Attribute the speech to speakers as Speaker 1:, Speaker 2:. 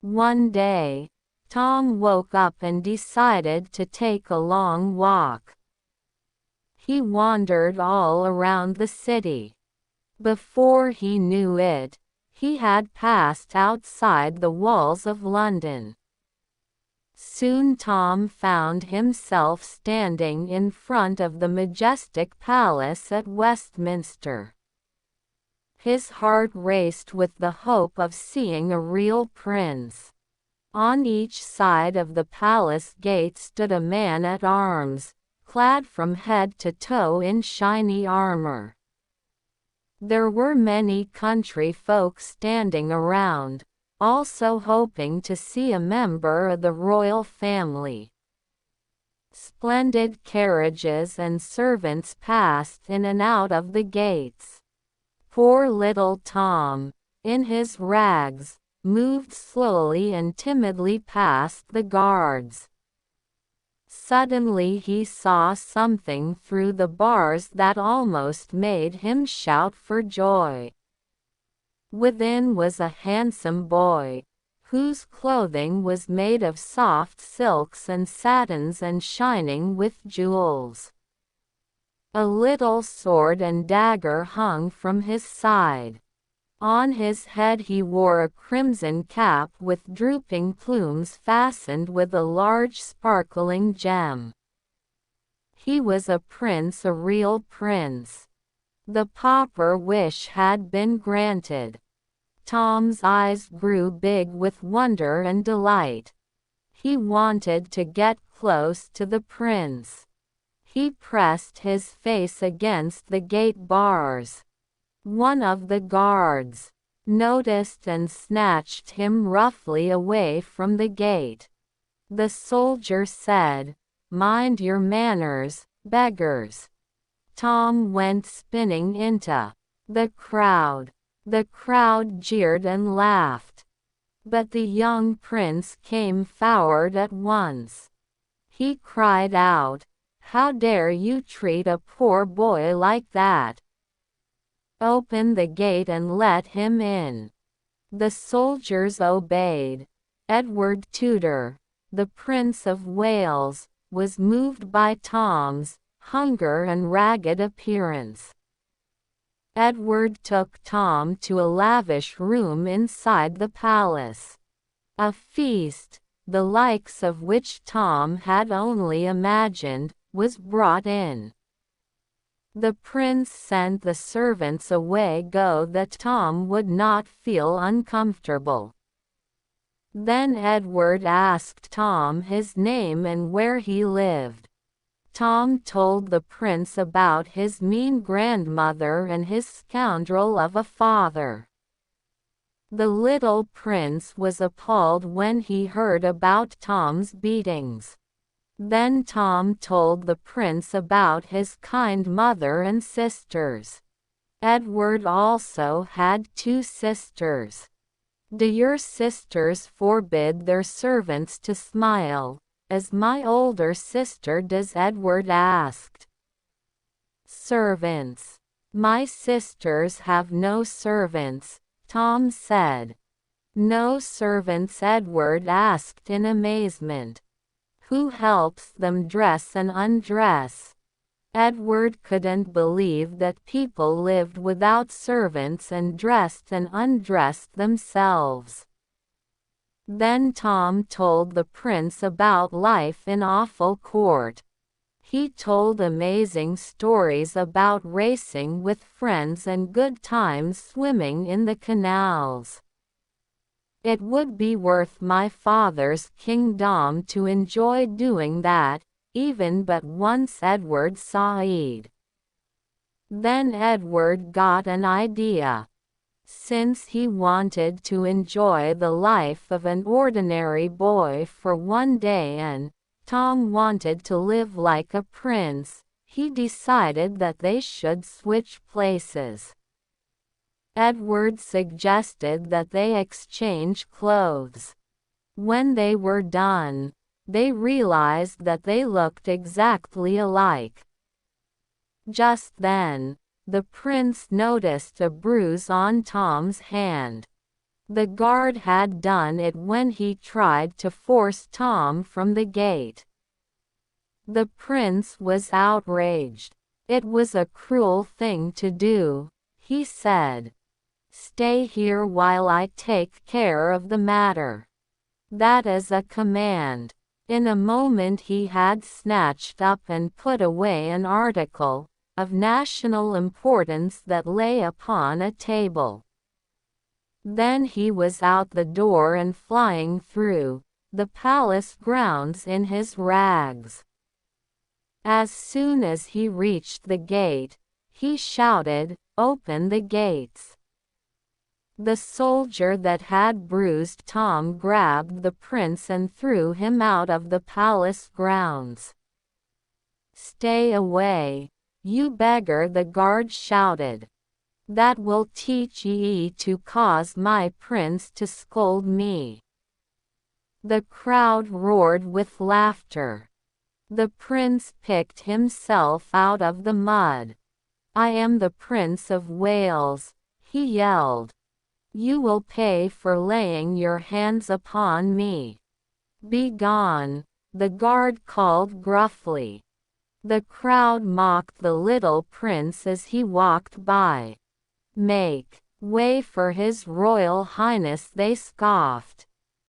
Speaker 1: One day, Tom woke up and decided to take a long walk. He wandered all around the city. Before he knew it, he had passed outside the walls of London. Soon Tom found himself standing in front of the majestic palace at Westminster. His heart raced with the hope of seeing a real prince. On each side of the palace gate stood a man at arms, clad from head to toe in shiny armor. There were many country folk standing around, also hoping to see a member of the royal family. Splendid carriages and servants passed in and out of the gates. Poor little Tom, in his rags, moved slowly and timidly past the guards. Suddenly he saw something through the bars that almost made him shout for joy. Within was a handsome boy, whose clothing was made of soft silks and satins and shining with jewels. A little sword and dagger hung from his side. On his head he wore a crimson cap with drooping plumes fastened with a large sparkling gem. He was a prince, a real prince. The pauper wish had been granted. Tom's eyes grew big with wonder and delight. He wanted to get close to the prince. He pressed his face against the gate bars. One of the guards noticed and snatched him roughly away from the gate. The soldier said, "Mind your manners, beggars." Tom went spinning into the crowd. The crowd jeered and laughed. But the young prince came forward at once. He cried out, "How dare you treat a poor boy like that? Open the gate and let him in." The soldiers obeyed. Edward Tudor, the Prince of Wales, was moved by Tom's hunger and ragged appearance. Edward took Tom to a lavish room inside the palace. A feast, the likes of which Tom had only imagined, was brought in. The prince sent the servants away so that Tom would not feel uncomfortable. Then Edward asked Tom his name and where he lived. Tom told the prince about his mean grandmother and his scoundrel of a father. The little prince was appalled when he heard about Tom's beatings. Then Tom told the prince about his kind mother and sisters. Edward also had 2 sisters. "Do your sisters forbid their servants to smile, as my older sister does?" Edward asked. "Servants? My sisters have no servants," Tom said. "No servants?" Edward asked in amazement. "Who helps them dress and undress?" Edward couldn't believe that people lived without servants and dressed and undressed themselves. Then Tom told the prince about life in Awful Court. He told amazing stories about racing with friends and good times swimming in the canals. "It would be worth my father's kingdom to enjoy doing that, even but once," Edward sighed. Then Edward got an idea. Since he wanted to enjoy the life of an ordinary boy for one day and Tom wanted to live like a prince, he decided that they should switch places. Edward suggested that they exchange clothes. When they were done, they realized that they looked exactly alike. Just then, the prince noticed a bruise on Tom's hand. The guard had done it when he tried to force Tom from the gate. The prince was outraged. It was a cruel thing to do, he said. Stay here while I take care of the matter. That is a command. In a moment he had snatched up and put away an article of national importance that lay upon a table. Then he was out the door and flying through the palace grounds in his rags. As soon as he reached the gate, he shouted, "Open the gates!" The soldier that had bruised Tom grabbed the prince and threw him out of the palace grounds. "Stay away, you beggar," the guard shouted. "That will teach ye to cause my prince to scold me." The crowd roared with laughter. The prince picked himself out of the mud. "I am the Prince of Wales," he yelled. "You will pay for laying your hands upon me." "Be gone," the guard called gruffly. The crowd mocked the little prince as he walked by. "Make way for His Royal Highness," they scoffed.